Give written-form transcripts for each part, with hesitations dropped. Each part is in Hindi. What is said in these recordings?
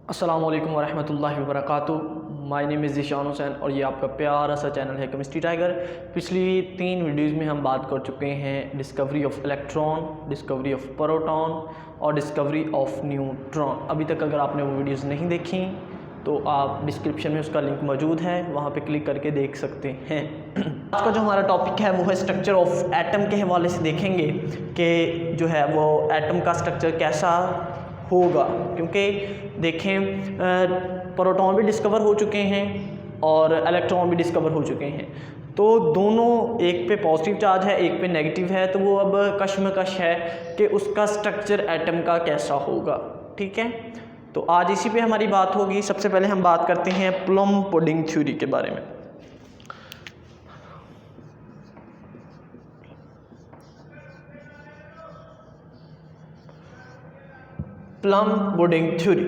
अस्सलाम वालेकुम वरहमतुल्लाहि वबरकातुहू। My name is Zeeshan Hussain और ये आपका प्यारा सा चैनल है केमिस्ट्री टाइगर। पिछली 3 वीडियोज़ में हम बात कर चुके हैं discovery of electron, discovery of proton और डिस्कवरी ऑफ न्यूट्रॉन। अभी तक अगर आपने वो वीडियोज़ नहीं देखी तो आप डिस्क्रिप्शन में उसका लिंक मौजूद है, वहाँ पे क्लिक करके देख सकते हैं। आज का जो हमारा टॉपिक है वो है स्ट्रक्चर ऑफ एटम के हवाले से देखेंगे कि जो है वो एटम का स्ट्रक्चर कैसा होगा, क्योंकि देखें प्रोटॉन भी डिस्कवर हो चुके हैं और इलेक्ट्रॉन भी डिस्कवर हो चुके हैं, तो दोनों एक पे पॉजिटिव चार्ज है एक पे नेगेटिव है, तो वो अब कशमकश है कि उसका स्ट्रक्चर एटम का कैसा होगा। ठीक है, तो आज इसी पे हमारी बात होगी। सबसे पहले हम बात करते हैं प्लम पुडिंग थ्योरी के बारे में। प्लम पुडिंग थ्योरी,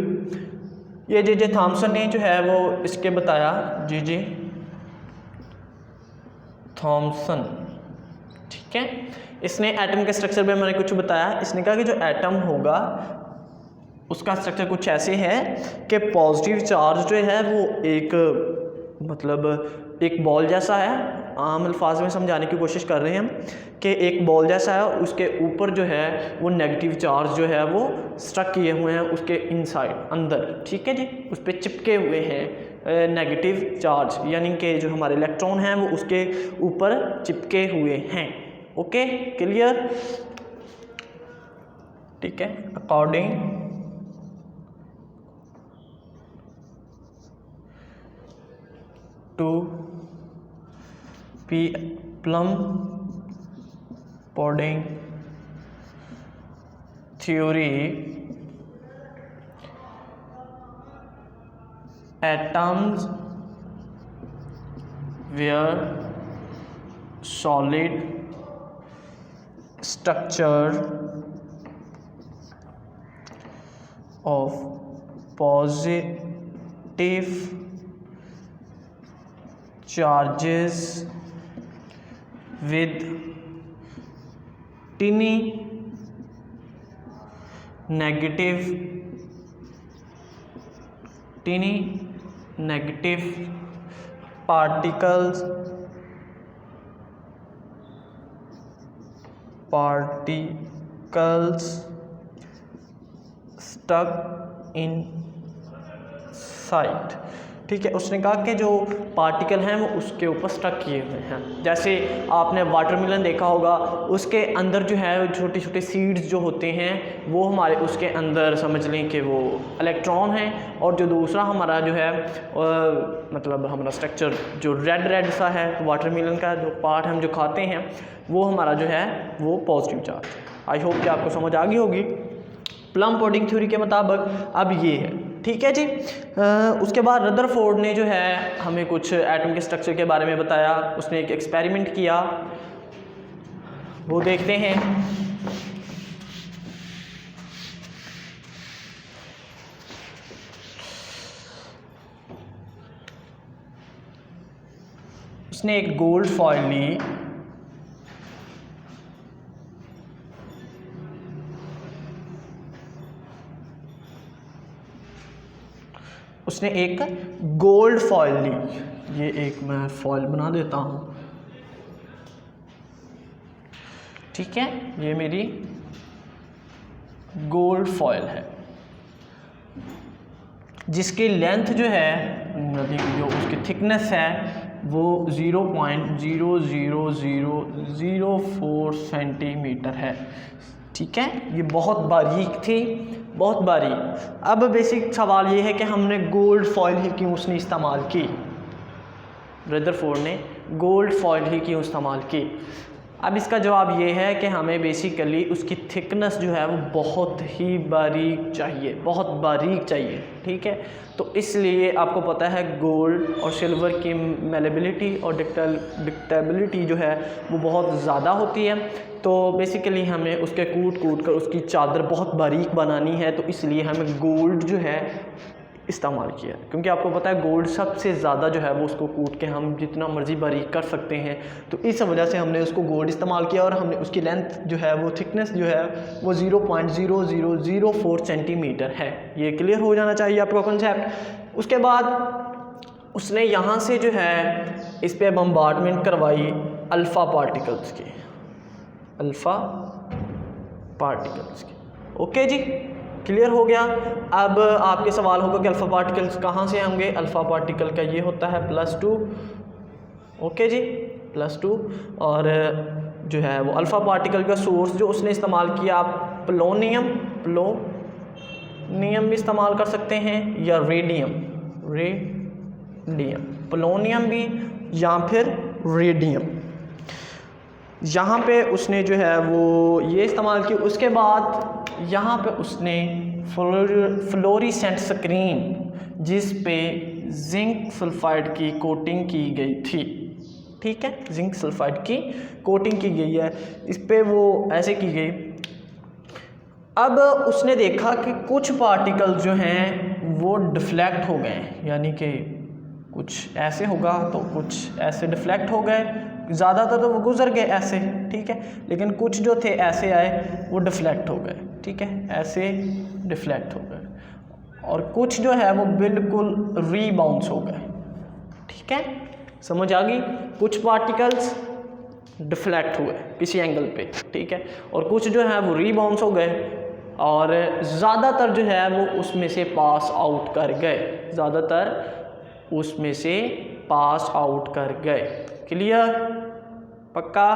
ये जे थॉमसन ने जो है वो इसके बताया, जे थॉमसन। ठीक है, इसने एटम के स्ट्रक्चर में मैंने कुछ बताया। इसने कहा कि जो एटम होगा उसका स्ट्रक्चर कुछ ऐसे है कि पॉजिटिव चार्ज जो है वो एक बॉल जैसा है। आम अल्फाज में समझाने की कोशिश कर रहे हैं हम कि एक बॉल जैसा है, उसके ऊपर जो है वो नेगेटिव चार्ज जो है वो स्ट्रक किए हुए हैं उसके इनसाइड अंदर। ठीक है जी, उस पर चिपके हुए हैं नेगेटिव चार्ज, यानी कि जो हमारे इलेक्ट्रॉन हैं वो उसके ऊपर चिपके हुए हैं। Okay, clear? ठीक है, according to plum pudding theory, atoms were solid structure of positive charges with tiny negative particles stuck inside। ठीक है, उसने कहा कि जो पार्टिकल हैं वो उसके ऊपर स्टक किए हुए हैं। जैसे आपने वाटरमेलन देखा होगा, उसके अंदर जो है छोटे छोटे सीड्स जो होते हैं वो हमारे उसके अंदर समझ लें कि वो इलेक्ट्रॉन हैं, और जो दूसरा हमारा जो है हमारा स्ट्रक्चर जो रेड सा है वाटरमेलन का जो पार्ट हम जो खाते हैं वो हमारा जो है वो पॉजिटिव चार्ज। आई होप कि आपको समझ आ गई होगी प्लम पुडिंग थ्योरी के मुताबिक। अब ये है, ठीक है जी। उसके बाद रदरफोर्ड ने जो है हमें कुछ एटम के स्ट्रक्चर के बारे में बताया। उसने एक एक्सपेरिमेंट किया, वो देखते हैं। उसने एक गोल्ड फॉइल ली, उसने एक गोल्ड फॉइल ली। ये एक मैं फॉइल बना देता हूँ। ठीक है, ये मेरी गोल्ड फॉइल है जिसकी लेंथ जो है जो उसकी थिकनेस है वो 0.00004 सेंटीमीटर है। ठीक है, ये बहुत बारीक थी, बहुत बारीक। अब बेसिक सवाल ये है कि हमने गोल्ड फॉइल ही क्यों उसने इस्तेमाल की, रदरफोर्ड ने गोल्ड फॉइल ही क्यों इस्तेमाल की। अब इसका जवाब ये है कि हमें बेसिकली उसकी थिकनेस जो है वो बहुत ही बारीक चाहिए, बहुत बारीक चाहिए। ठीक है, तो इसलिए आपको पता है गोल्ड और सिल्वर की मेलेबिलिटी और डिक्टेबिलिटी जो है वो बहुत ज़्यादा होती है, तो बेसिकली हमें उसके कूट कर उसकी चादर बहुत बारीक बनानी है, तो इसलिए हमें गोल्ड जो है इस्तेमाल किया, क्योंकि आपको पता है गोल्ड सबसे ज़्यादा जो है वो उसको कूट के हम जितना मर्ज़ी बारीक कर सकते हैं, तो इस वजह से हमने उसको गोल्ड इस्तेमाल किया और हमने उसकी लेंथ जो है वो थिकनेस जो है वो 0.0004 सेंटीमीटर है। ये क्लियर हो जाना चाहिए आपका कॉन्सेप्ट। उसके बाद उसने यहाँ से जो है इस पर बम्बार्डमेंट करवाई अल्फ़ा पार्टिकल्स की, अल्फ़ा पार्टिकल्स की। ओके जी, क्लियर हो गया। अब आपके सवाल होगा कि अल्फ़ा पार्टिकल्स कहाँ से होंगे। अल्फ़ा पार्टिकल का ये होता है +2, ओके जी, +2। और जो है वो अल्फ़ा पार्टिकल का सोर्स जो उसने इस्तेमाल किया, आप पोलोनियम भी इस्तेमाल कर सकते हैं या रेडियम, पोलोनियम भी या फिर रेडियम। यहाँ पे उसने जो है वो ये इस्तेमाल की। उसके बाद यहाँ पे उसने फ्लोरेसेंट स्क्रीन जिस पे जिंक सल्फाइड की कोटिंग की गई थी, ठीक है, जिंक सल्फाइड की कोटिंग की गई है, इस पे वो ऐसे की गई। अब उसने देखा कि कुछ पार्टिकल जो हैं वो डिफ्लेक्ट हो गए, यानी कि कुछ ऐसे होगा तो कुछ ऐसे डिफ्लेक्ट हो गए, ज़्यादातर तो वो गुजर गए ऐसे, ठीक है, लेकिन कुछ जो थे ऐसे आए वो डिफ्लेक्ट हो गए, ठीक है, ऐसे डिफ्लेक्ट हो गए, और कुछ जो है वो बिल्कुल रीबाउंस हो गए, ठीक है, समझ आ गई। कुछ पार्टिकल्स डिफ्लेक्ट हुए किसी एंगल पे, ठीक है, और कुछ जो है वो रीबाउंस हो गए, और ज़्यादातर जो है वो उसमें से पास आउट कर गए, ज़्यादातर उसमें से पास आउट कर गए। क्लियर, पक्का,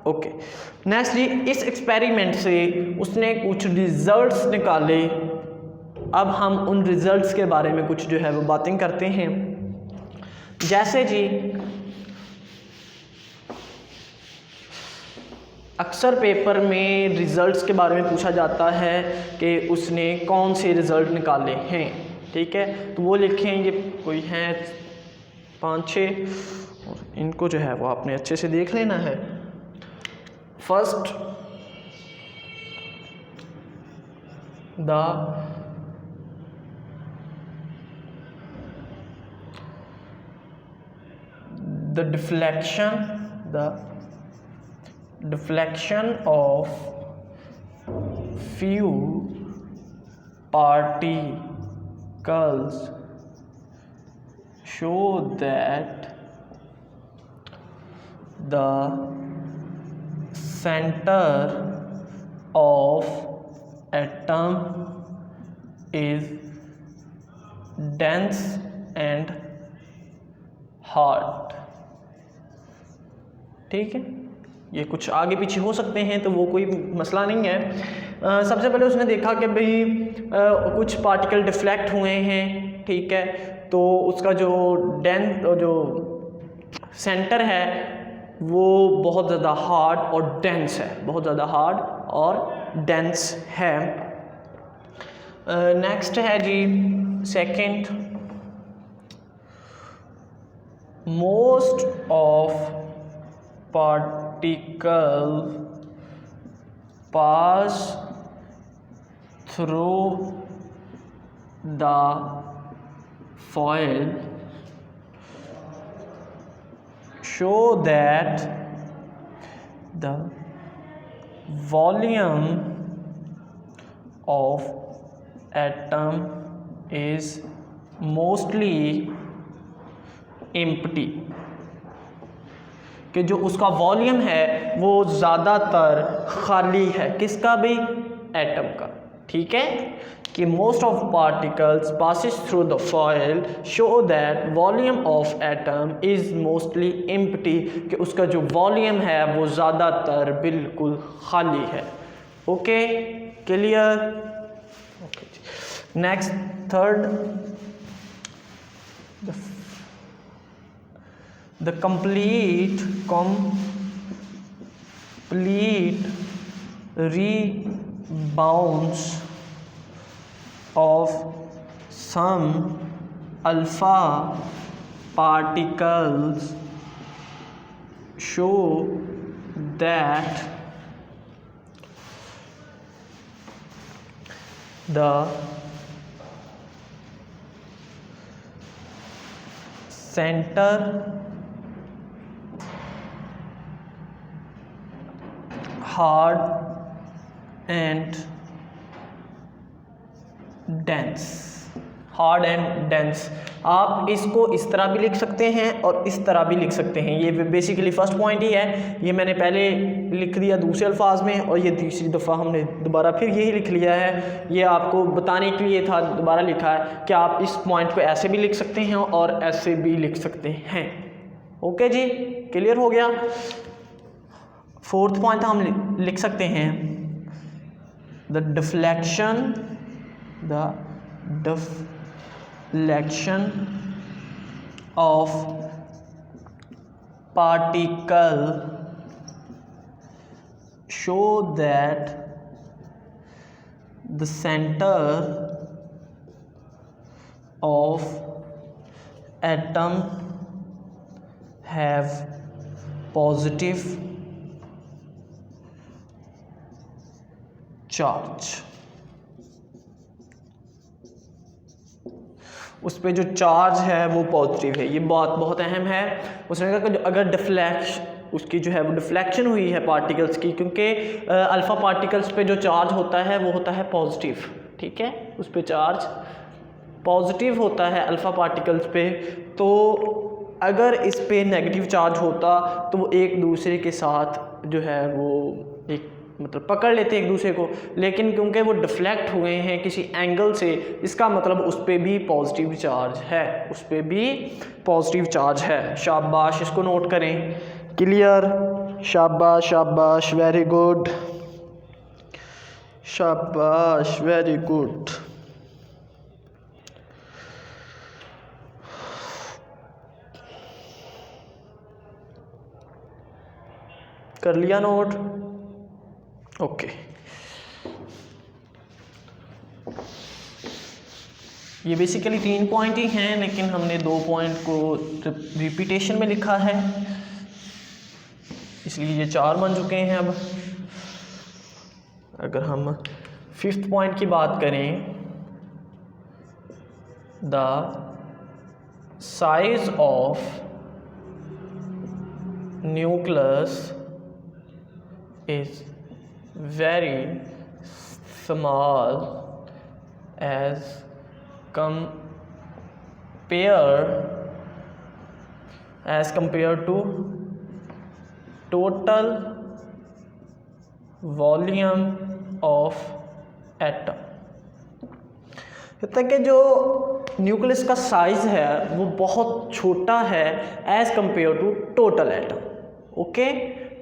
ओके। नेक्स्ट जी, इस एक्सपेरिमेंट से उसने कुछ रिजल्ट्स निकाले। अब हम उन रिजल्ट्स के बारे में कुछ जो है वो बातें करते हैं। जैसे जी अक्सर पेपर में रिजल्ट्स के बारे में पूछा जाता है कि उसने कौन से रिज़ल्ट निकाले हैं, ठीक है, तो वो लिखें, ये कोई हैं 5-6, और इनको जो है वो आपने अच्छे से देख लेना है। First, the deflection of few particles show that the center of atom is dense and hard, ठीक है, ये कुछ आगे पीछे हो सकते हैं तो वो कोई मसला नहीं है। सबसे पहले उसने देखा कि भाई कुछ पार्टिकल डिफ्लेक्ट हुए हैं, ठीक है, तो उसका जो सेंटर है वो बहुत ज़्यादा हार्ड और डेंस है, बहुत ज़्यादा हार्ड और डेंस है। नेक्स्ट है जी second, most of particle pass through the foil show that the volume of atom is mostly empty, कि जो उसका वॉल्यूम है वो ज़्यादातर खाली है, किसका भी, एटम का, ठीक है, कि most of particles passes through the foil show that volume of atom is mostly empty, कि उसका जो वॉल्यूम है वो ज़्यादातर बिल्कुल खाली है। Okay, clear, okay. Next third, the complete rebounds of some alpha particles show that the centre hard and dense. आप इसको इस तरह भी लिख सकते हैं और इस तरह भी लिख सकते हैं। ये बेसिकली फर्स्ट पॉइंट ही है, ये मैंने पहले लिख दिया दूसरे अल्फाज में और ये तीसरी दफ़ा हमने दोबारा फिर यही लिख लिया है। ये आपको बताने के लिए था, दोबारा लिखा है कि आप इस पॉइंट को ऐसे भी लिख सकते हैं और ऐसे भी लिख सकते हैं। ओके जी, क्लियर हो गया। फोर्थ पॉइंट हम लिख सकते हैं the deflection of particle show that the center of atom have positive charge। उस पर जो चार्ज है वो पॉजिटिव है। ये बात बहुत अहम है। उसने कहा कि अगर उसकी जो है वो डिफ्लेक्शन हुई है पार्टिकल्स की, क्योंकि अल्फ़ा पार्टिकल्स पे जो चार्ज होता है वो होता है पॉजिटिव, ठीक है, उस पर चार्ज पॉजिटिव होता है अल्फ़ा पार्टिकल्स पे। तो अगर इस पे नेगेटिव चार्ज होता तो वो एक दूसरे के साथ जो है वो एक मतलब पकड़ लेते एक दूसरे को, लेकिन क्योंकि वो डिफ्लेक्ट हुए हैं किसी एंगल से, इसका मतलब उस पर भी पॉजिटिव चार्ज है, उस पर भी पॉजिटिव चार्ज है। शाबाश, इसको नोट करें। क्लियर, शाबाश शाबाश, वेरी गुड, शाबाश, वेरी गुड। कर लिया नोट? ओके। ये बेसिकली 3 पॉइंट ही हैं, लेकिन हमने 2 पॉइंट को रिपीटेशन में लिखा है, इसलिए ये 4 बन चुके हैं। अब अगर हम 5th पॉइंट की बात करें, the size of nucleus is very small as compared to total volume of atom। कहते हैं कि जो न्यूक्लियस का साइज है वो बहुत छोटा है as compare to total atom. Okay,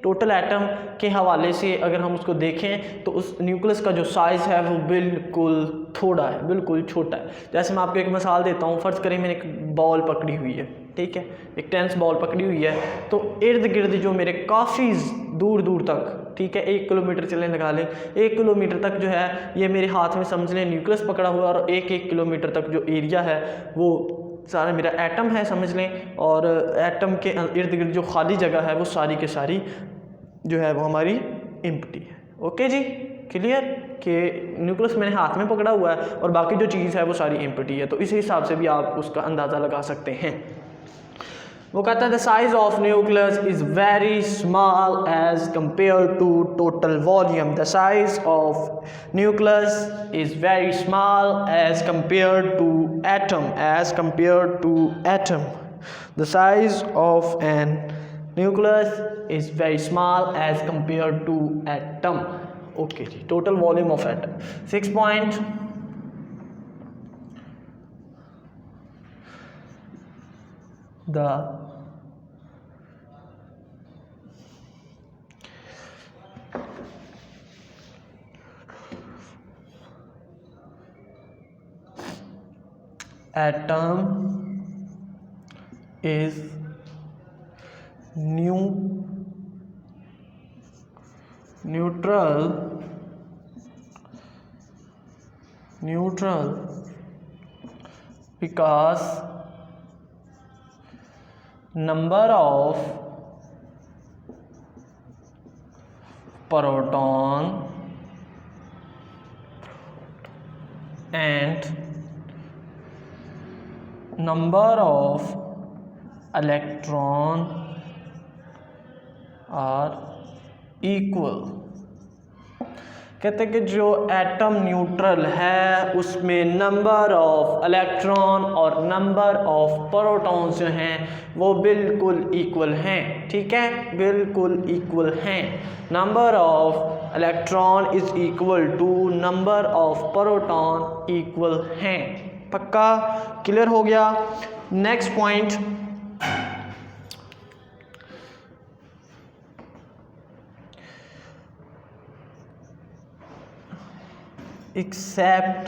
total atom के हवाले से अगर हम उसको देखें तो उस न्यूक्लियस का जो साइज़ है वो बिल्कुल थोड़ा है, बिल्कुल छोटा है। जैसे मैं आपको एक मिसाल देता हूँ, फ़र्ज़ करें मैंने एक बॉल पकड़ी हुई है, ठीक है, एक टेनिस बॉल पकड़ी हुई है, तो इर्द गिर्द जो मेरे काफ़ी दूर दूर तक, ठीक है, 1 किलोमीटर चलें लगा लें, 1 किलोमीटर तक जो है ये मेरे हाथ में समझ लें न्यूक्लियस पकड़ा हुआ, और 1 किलोमीटर तक जो एरिया है वो सारा मेरा एटम है समझ लें, और एटम के इर्द गिर्द जो खाली जगह है वो सारी के सारी जो है वो हमारी एम्प्टी है। ओके जी, क्लियर कि न्यूक्लियस मैंने हाथ में पकड़ा हुआ है और बाकी जो चीज़ है वो सारी एम्प्टी है, तो इसी हिसाब से भी आप उसका अंदाज़ा लगा सकते हैं। वो कहता है the size of nucleus is very small as compare to total volume. The size of nucleus is very small as compare to atom, as compare to atom. The size of an nucleus is very small as compared to atom। okay जी, total volume of atom। 6th point, the atom is neutral because number of proton and number of electron are equal. कहते हैं कि जो एटम न्यूट्रल है उसमें नंबर ऑफ इलेक्ट्रॉन और नंबर ऑफ प्रोटॉन्स जो हैं वो बिल्कुल इक्वल हैं। ठीक है, बिल्कुल इक्वल हैं। Number of electron is equal to number of proton equal हैं। पक्का क्लियर हो गया। Next point, except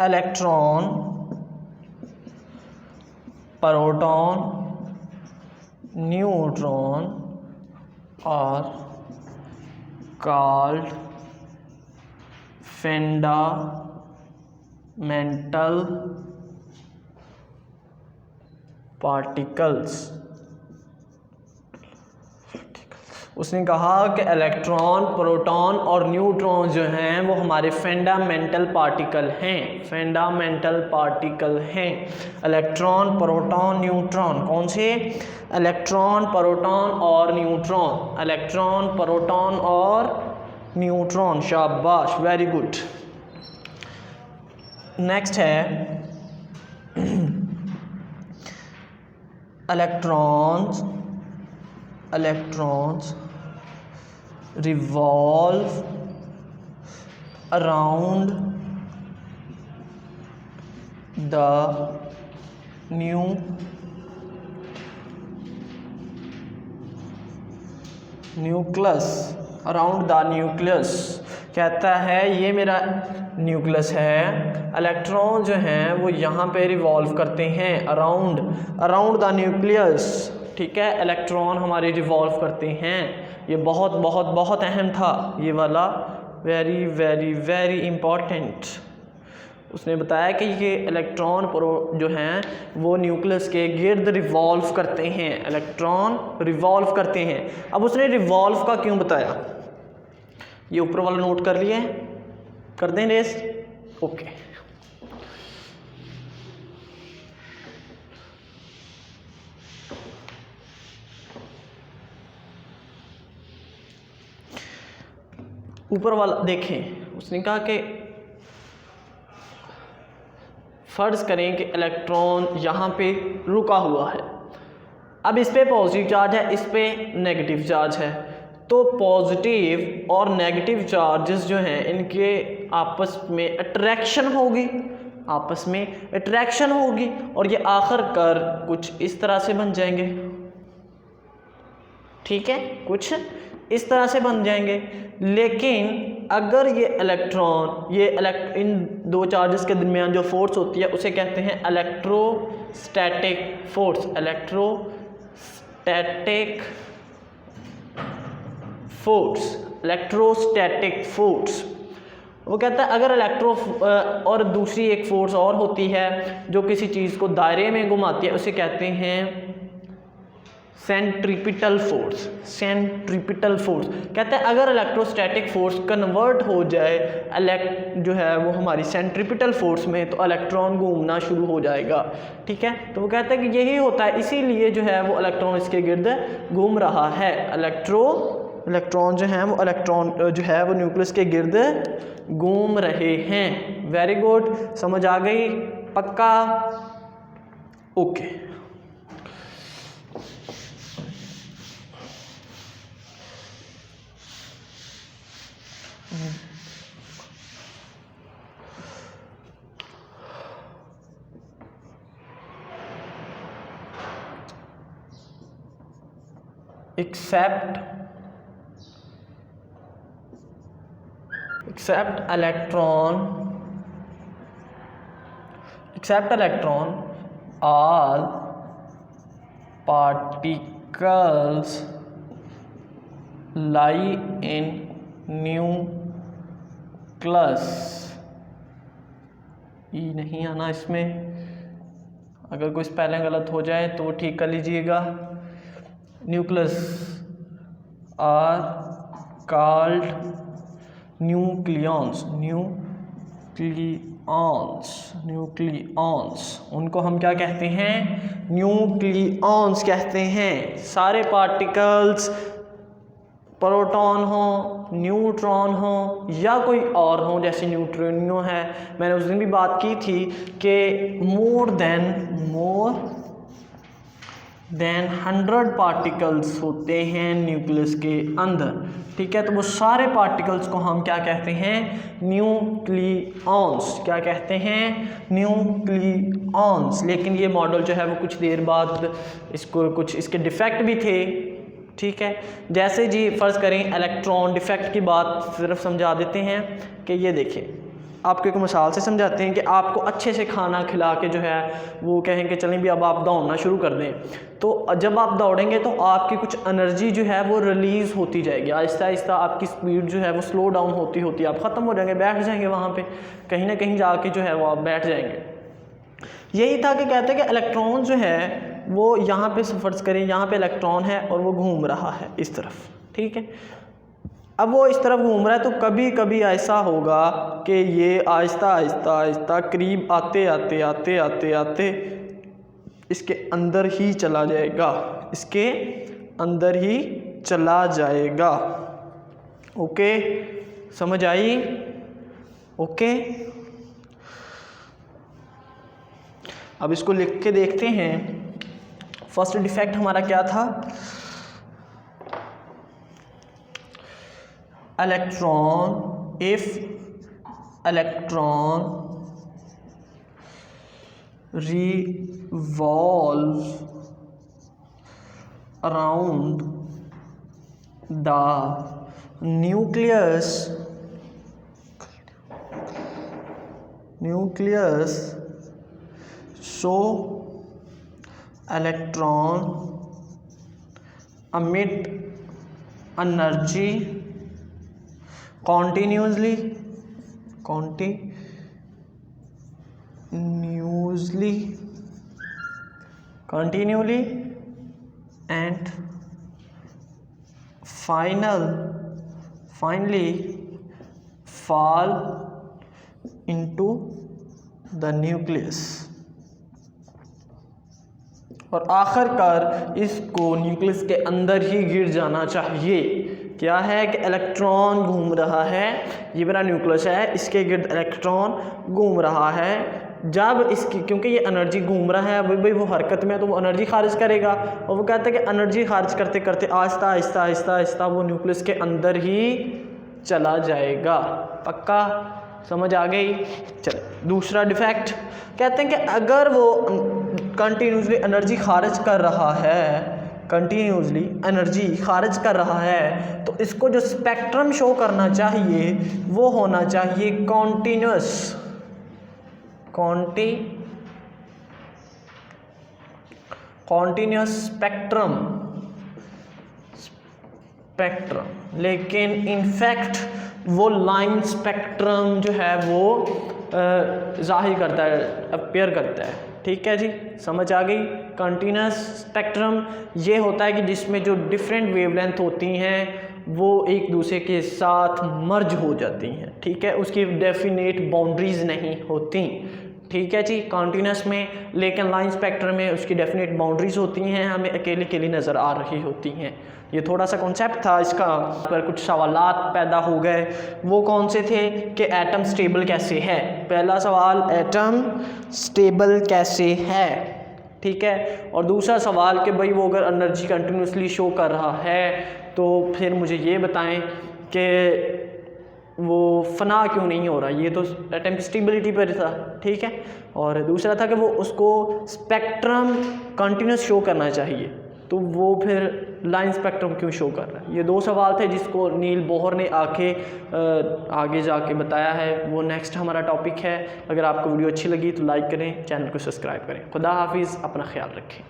electron, proton, neutron are called fundamental particles. उसने कहा कि इलेक्ट्रॉन, प्रोटॉन और न्यूट्रॉन जो हैं वो हमारे फंडामेंटल पार्टिकल हैं। फंडामेंटल पार्टिकल हैं इलेक्ट्रॉन, प्रोटॉन, न्यूट्रॉन। कौन से? इलेक्ट्रॉन, प्रोटॉन और न्यूट्रॉन। इलेक्ट्रॉन, प्रोटॉन और न्यूट्रॉन। शाबाश, वेरी गुड। नेक्स्ट है electrons revolve around the nucleus, around the nucleus। कहता है ये मेरा न्यूक्लियस है, इलेक्ट्रॉन जो हैं वो यहाँ पे रिवॉल्व करते हैं अराउंड द न्यूक्लियस। ठीक है, इलेक्ट्रॉन हमारे रिवॉल्व करते हैं। ये बहुत बहुत बहुत अहम था ये वाला, वेरी वेरी वेरी इम्पॉर्टेंट। उसने बताया कि ये इलेक्ट्रॉन जो हैं वो न्यूक्लियस के गिर्द रिवॉल्व करते हैं। इलेक्ट्रॉन रिवॉल्व करते हैं। अब उसने रिवॉल्व का क्यों बताया, ये ऊपर वाला नोट कर लिए, कर दें रेस? ओके। ऊपर वाला देखें, उसने कहा कि फर्ज करें कि इलेक्ट्रॉन यहाँ पे रुका हुआ है। अब इस पे पॉजिटिव चार्ज है, इस पे नेगेटिव चार्ज है। तो पॉजिटिव और नेगेटिव चार्जेस जो हैं इनके आपस में अट्रैक्शन होगी, आपस में अट्रैक्शन होगी और ये आखिर कर कुछ इस तरह से बन जाएंगे। ठीक है, कुछ इस तरह से बन जाएंगे। लेकिन अगर ये इलेक्ट्रॉन इन दो चार्जेस के दरमियान जो फोर्स होती है उसे कहते हैं इलेक्ट्रोस्टैटिक फोर्स। Electrostatic force. वो कहता है अगर और दूसरी एक फोर्स और होती है जो किसी चीज़ को दायरे में घुमाती है, उसे कहते हैं सेंट्रीपिटल फोर्स। कहते हैं अगर इलेक्ट्रोस्टैटिक फोर्स कन्वर्ट हो जाए जो है वो हमारी सेंट्रीपिटल फोर्स में, तो इलेक्ट्रॉन घूमना शुरू हो जाएगा। ठीक है, तो वो कहते हैं कि यही होता है, इसीलिए जो है वो इलेक्ट्रॉन इसके गिर्द घूम रहा है। इलेक्ट्रॉन जो हैं वो जो है वो न्यूक्लियस के गिर्द घूम रहे हैं। वेरी गुड, समझ आ गई? पक्का? Okay. except electron all particles lie in nucleus। ई नहीं आना इसमें, अगर कोई स्पेलिंग गलत हो जाए तो ठीक कर लीजिएगा। न्यूक्लियस आर called nucleons, उनको हम क्या कहते हैं? न्यूक्लियॉन्स कहते हैं। सारे पार्टिकल्स प्रोटॉन हो, न्यूट्रॉन हो या कोई और हो, जैसे न्यूट्रिनो है, मैंने उस दिन भी बात की थी कि मोर देन 100 पार्टिकल्स होते हैं न्यूक्लियस के अंदर, ठीक है। तो वो सारे पार्टिकल्स को हम क्या कहते हैं? न्यूक्लियॉन्स। क्या कहते हैं? न्यूक्लियॉन्स। लेकिन ये मॉडल जो है वो कुछ देर बाद इसको कुछ इसके डिफेक्ट भी थे, ठीक है। जैसे जी फ़र्ज़ करें इलेक्ट्रॉन डिफेक्ट की बात सिर्फ समझा देते हैं कि ये देखिए, आपको एक मिसाल से समझाते हैं कि आपको अच्छे से खाना खिला के जो है वो कहें कि चलें भी अब आप दौड़ना शुरू कर दें, तो जब आप दौड़ेंगे तो आपकी कुछ एनर्जी जो है वो रिलीज़ होती जाएगी, आहिस्ता आहिस्ता आपकी स्पीड जो है वो स्लो डाउन होती होती आप ख़त्म हो जाएंगे, बैठ जाएंगे वहाँ पे, कहीं ना कहीं जाके जो है वो आप बैठ जाएंगे। यही था कि कहते हैं कि इलेक्ट्रॉन जो है वो यहाँ पे फ़र्ज़ करें यहाँ पे इलेक्ट्रॉन है और वो घूम रहा है इस तरफ, ठीक है। अब वो इस तरफ घूम रहा है तो कभी कभी ऐसा होगा कि ये आहिस्ता आहिस्ता आहिस्ता करीब आते आते आते आते आते इसके अंदर ही चला जाएगा, इसके अंदर ही चला जाएगा। ओके, समझ आई? ओके, अब इसको लिख के देखते हैं। फर्स्ट डिफेक्ट हमारा क्या था? Electron, if electron revolve around the nucleus so electron emit energy continuously and finally fall into the nucleus, और आखिरकार इसको न्यूक्लियस के अंदर ही गिर जाना चाहिए। क्या है कि इलेक्ट्रॉन घूम रहा है, ये मेरा न्यूक्लियस है, इसके गिर्द इलेक्ट्रॉन घूम रहा है। जब इसकी, क्योंकि ये एनर्जी घूम रहा है, भाई वो हरकत में, तो वो एनर्जी खारिज करेगा, और वो कहता है कि एनर्जी खारिज करते करते आहिस्ता आहिस्ता आहिस्ता आहिस्ता वो न्यूक्लियस के अंदर ही चला जाएगा। पक्का समझ आ गई? चल, दूसरा डिफेक्ट कहते हैं कि अगर वो कंटिन्यूसली एनर्जी खारिज कर रहा है, तो इसको जो स्पेक्ट्रम शो करना चाहिए वो होना चाहिए कॉन्टिन्यूस स्पेक्ट्रम, लेकिन इनफैक्ट वो लाइन स्पेक्ट्रम जो है वो ज़ाहिर करता है, अपीयर करता है। ठीक है जी, समझ आ गई? कंटिन्यूस स्पेक्ट्रम ये होता है कि जिसमें जो डिफरेंट वेवलेंथ होती हैं वो एक दूसरे के साथ मर्ज हो जाती हैं। ठीक है, उसकी डेफिनेट बाउंड्रीज नहीं होती। ठीक है जी, कॉन्टिन्यूस में, लेकिन लाइन स्पेक्ट्रम में उसकी डेफिनेट बाउंड्रीज होती हैं, हमें अकेली अकेली नज़र आ रही होती हैं। ये थोड़ा सा कॉन्सेप्ट था इसका, पर कुछ सवालात पैदा हो गए। वो कौन से थे कि एटम स्टेबल कैसे है? पहला सवाल, एटम स्टेबल कैसे है? ठीक है, और दूसरा सवाल कि भाई वो अगर एनर्जी कंटिन्यूसली शो कर रहा है तो फिर मुझे ये बताएं कि वो फना क्यों नहीं हो रहा। ये तो एटम की स्टेबिलिटी पर था। ठीक है, और दूसरा था कि वो उसको स्पेक्ट्रम कंटिन्यूस शो करना चाहिए, तो वो फिर लाइन स्पेक्ट्रम क्यों शो कर रहा है। ये दो सवाल थे जिसको नील बोहर ने आगे जाके बताया है। वो नेक्स्ट हमारा टॉपिक है। अगर आपको वीडियो अच्छी लगी तो लाइक करें, चैनल को सब्सक्राइब करें। खुदा हाफिज़, अपना ख्याल रखें।